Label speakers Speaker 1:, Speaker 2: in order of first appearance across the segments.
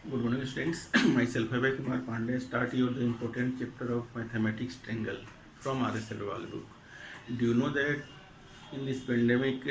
Speaker 1: Good morning, students. Myself, Abhay Kumar Pandey. Start your the important chapter of mathematics triangle from R.S. Agarwal book. Do you know that in this pandemic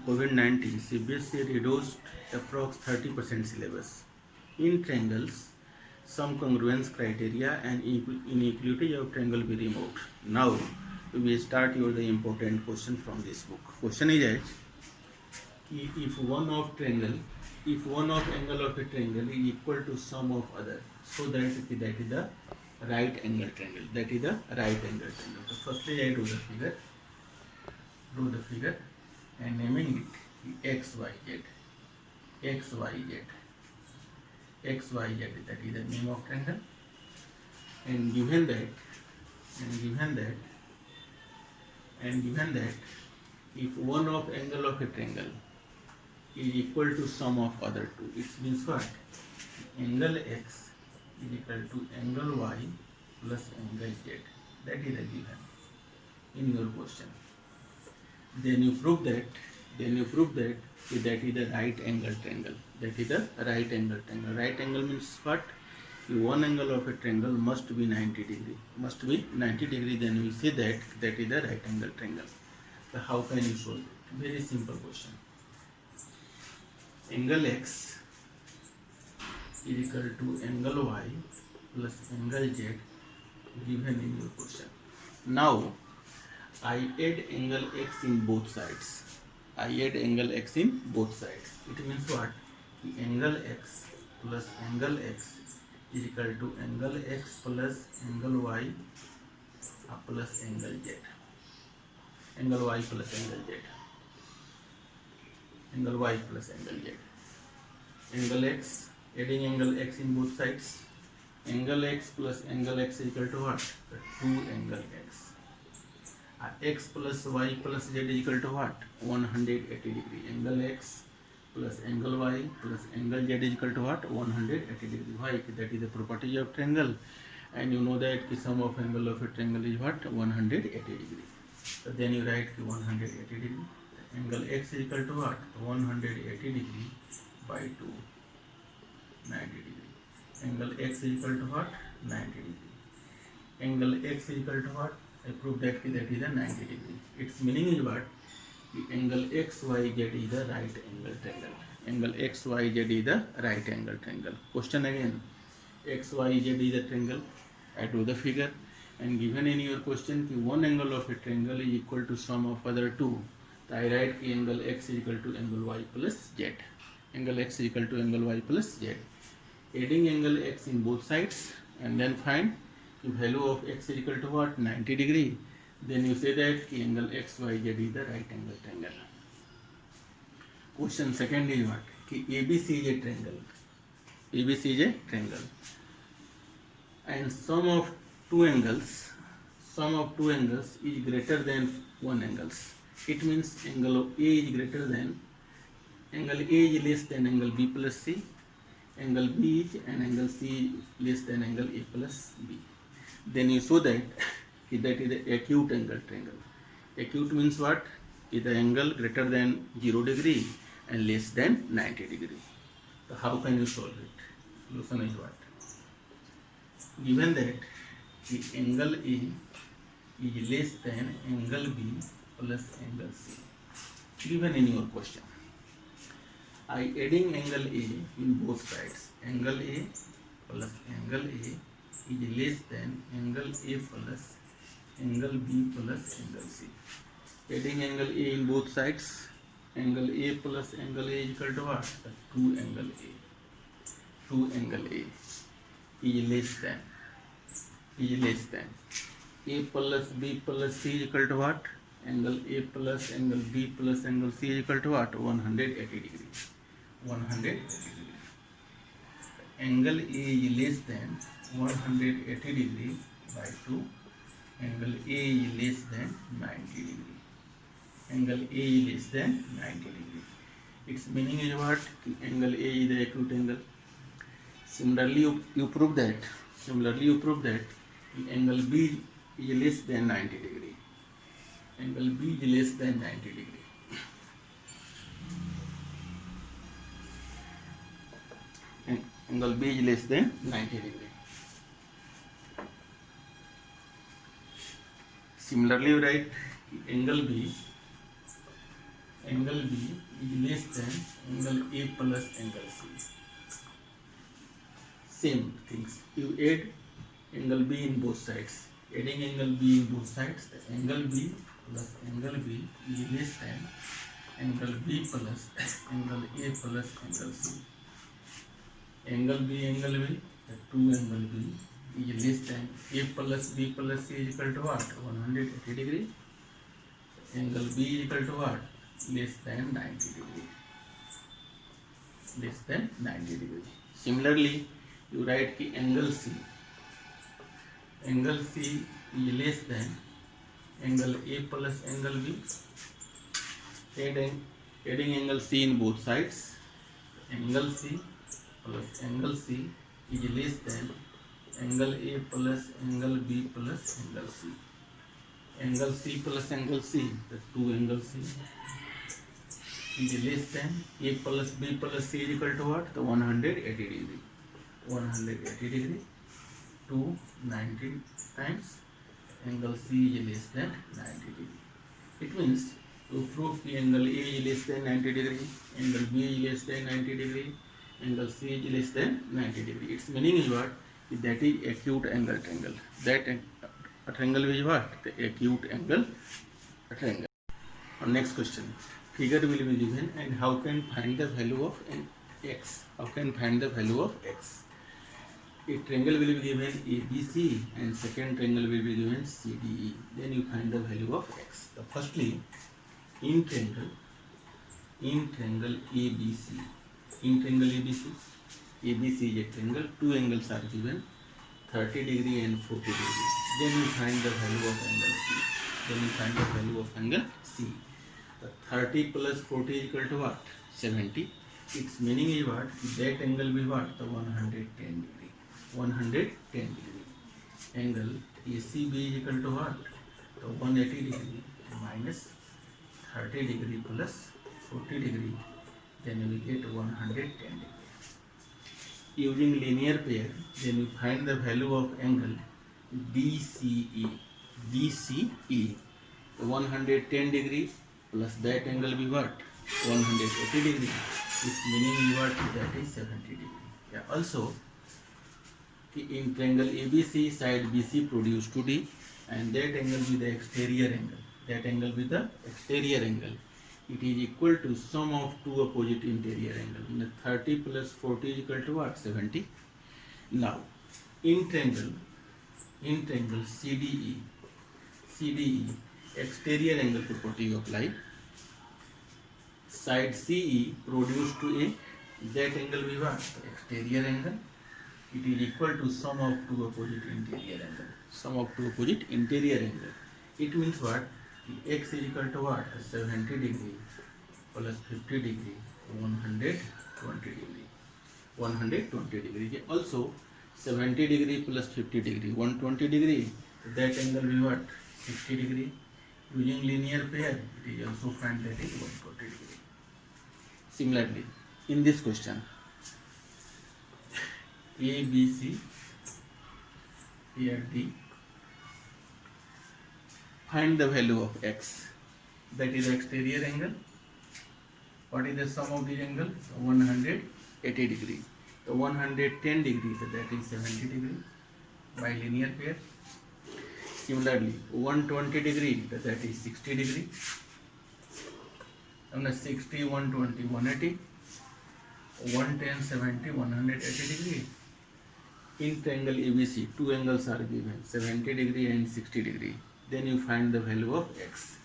Speaker 1: COVID-19, CBSE reduced approx 30% syllabus in triangles. Some congruence criteria and inequality of triangle be removed. Now we will start your the important question from this book. Question is as if one of triangle, if one of angle of a triangle is equal to sum of other, so that is the right angle triangle. That is the right angle triangle. So firstly, I draw the figure, and naming it x y z, x y z, x y z. That is the name of triangle, and given that, if one of angle of a triangle is equal to sum of other two. It means what? Angle x is equal to angle y plus angle z. That is the given in your question. Then you prove that that is the right angle triangle. That is the right angle triangle. Right angle means what? One angle of a triangle must be 90 degree. Must be 90 degree. Then we say that is the right angle triangle. So how can you solve it? Very simple question. Angle x is equal to angle y plus angle z given in your question. Now I add angle x in both sides. It means what? Angle x plus angle x is equal to angle x plus angle y plus angle z. Angle y plus angle z. Angle y plus angle z. Angle x, adding angle x in both sides. Angle x plus angle x is equal to what? 2 angle x. X plus y plus z is equal to what? 180 degree. Angle x plus angle y plus angle z is equal to what? 180 degree. Why? That is the property of triangle. And you know that the sum of angle of a triangle is what? 180 degree. So then you write 180 degree. Angle x is equal to what? 180 degree by 2, 90 degree. Angle x is equal to what? 90 degree. Angle x is equal to what? I prove that is the 90 degree. Its meaning is what? The angle xyz is the right angle triangle. Angle xyz is the right angle triangle. Question again. Xyz is the triangle. I do the figure, and given in your question one angle of a triangle is equal to sum of other two. So I write angle x is equal to angle y plus z. Angle x is equal to angle y plus z. Adding angle x in both sides, and then find the value of x is equal to what? 90 degree. Then you say that angle xyz is the right angle triangle. Question second is what? ABC is a triangle. ABC is a triangle, and sum of two angles is greater than one angles. It means angle of A is greater than, angle A is less than angle B plus C, angle B is and angle C is less than angle A plus B. Then you show that that is the acute angle triangle. Acute means what? Is the angle greater than 0 degree and less than 90 degree. So how can you solve it? Solution is what? Given that the angle A is less than angle B plus angle C, given in your question, I adding angle A in both sides. Angle A plus angle A is less than angle A plus angle B plus angle C. Adding angle A in both sides, angle A plus angle A is equal to what? 2 angle A. 2 angle A is less than A plus B plus C is equal to what? Angle A plus angle B plus angle C is equal to what? 180 degree. 180 degree. Angle A is less than 180 degree by 2. Angle A is less than 90 degree. Angle A is less than 90 degree. Its meaning is what? Angle A is the acute angle. Similarly, you prove that angle B is less than 90 degree. Angle B is less than 90 degree. angle B is less than 90 degree. Similarly, you write angle B is less than angle A plus angle C. Same things. You add angle B in both sides. Adding angle B in both sides, the angle B plus angle B is less than angle B plus angle A plus angle C. Angle B, the two angle B is less than A plus B plus C is equal to what? 180 degree. Angle B is equal to what? Less than 90 degree. Less than 90 degree. Similarly, you write ki angle C. Angle C is less than angle A plus angle B. Adding angle C in both sides. Angle C plus angle C is less than angle A plus angle B plus angle C. Angle C plus angle C, the two angle C is less than A plus B plus C is equal to what? The 180 degree. 180 degree to 90 times angle C is less than 90 degree. It means to prove the angle A is less than 90 degree, angle B is less than 90 degree, angle C is less than 90 degree. Its meaning is what? That is acute angle triangle. That triangle is what? The acute angle triangle. Next question. Figure will be given and how can find the value of x? How can find the value of x? A triangle will be given ABC and second triangle will be given CDE. Then you find the value of x. So firstly, in triangle ABC, ABC is a triangle. Two angles are given, 30 degree and 40 degree. Then you find the value of angle C. The 30 plus 40 is equal to what? 70. Its meaning is what? That angle will be what? The 110 degree. 110 degree. Angle ACB is equal to what? The 180 degree minus 30 degree plus 40 degree. Then you will get 110 degree. Using linear pair, then you find the value of angle BCE. The 110 degree plus that angle be what? 180 degree. Its meaning is what? That is 70 degree. Yeah. Also, in triangle ABC, side BC produce 2D and that angle be the exterior angle. It is equal to sum of two opposite interior angle. The 30 plus 40 is equal to what? 70. Now, in triangle CDE, exterior angle property you apply. Side CE produced to a, that angle be what? Exterior angle. It is equal to sum of two opposite interior angle. It means what? X is equal to what? 70 degree plus 50 degree, 120 degree. Also 70 degree plus 50 degree, 120 degree. That angle be what? 60 degree. Using linear pair, it is also find that is 120 degree. Similarly, in this question, ABC, here D. Find the value of x. That is exterior angle. What is the sum of these angles? 180 degree. The 110 degree, so that is 70 degree by linear pair. Similarly, 120 degree, that is 60 degree. And the 60, 120, 180. 110, 70, 180 degree. In triangle ABC, two angles are given, 70 degree and 60 degree. Then you find the value of x.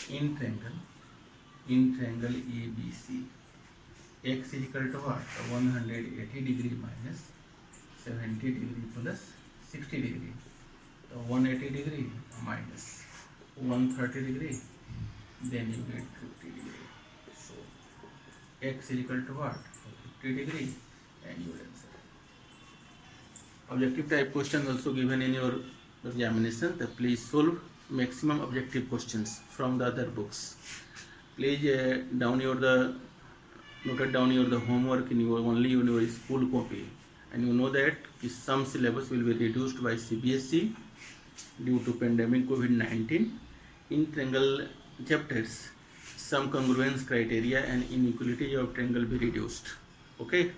Speaker 1: In triangle ABC, x is equal to what? 180 degree minus 70 degree plus 60 degree. So 180 degree minus 130 degree, then you get 50 degree. So x is equal to what? 50 degree and your answer. Objective type question also given in your examination. So please solve maximum objective questions from the other books. Please download the noted down your the homework in your only in your school copy, and you know that some syllabus will be reduced by CBSE due to pandemic COVID-19. In triangle chapters, some congruence criteria and inequality of triangle be reduced. Okay.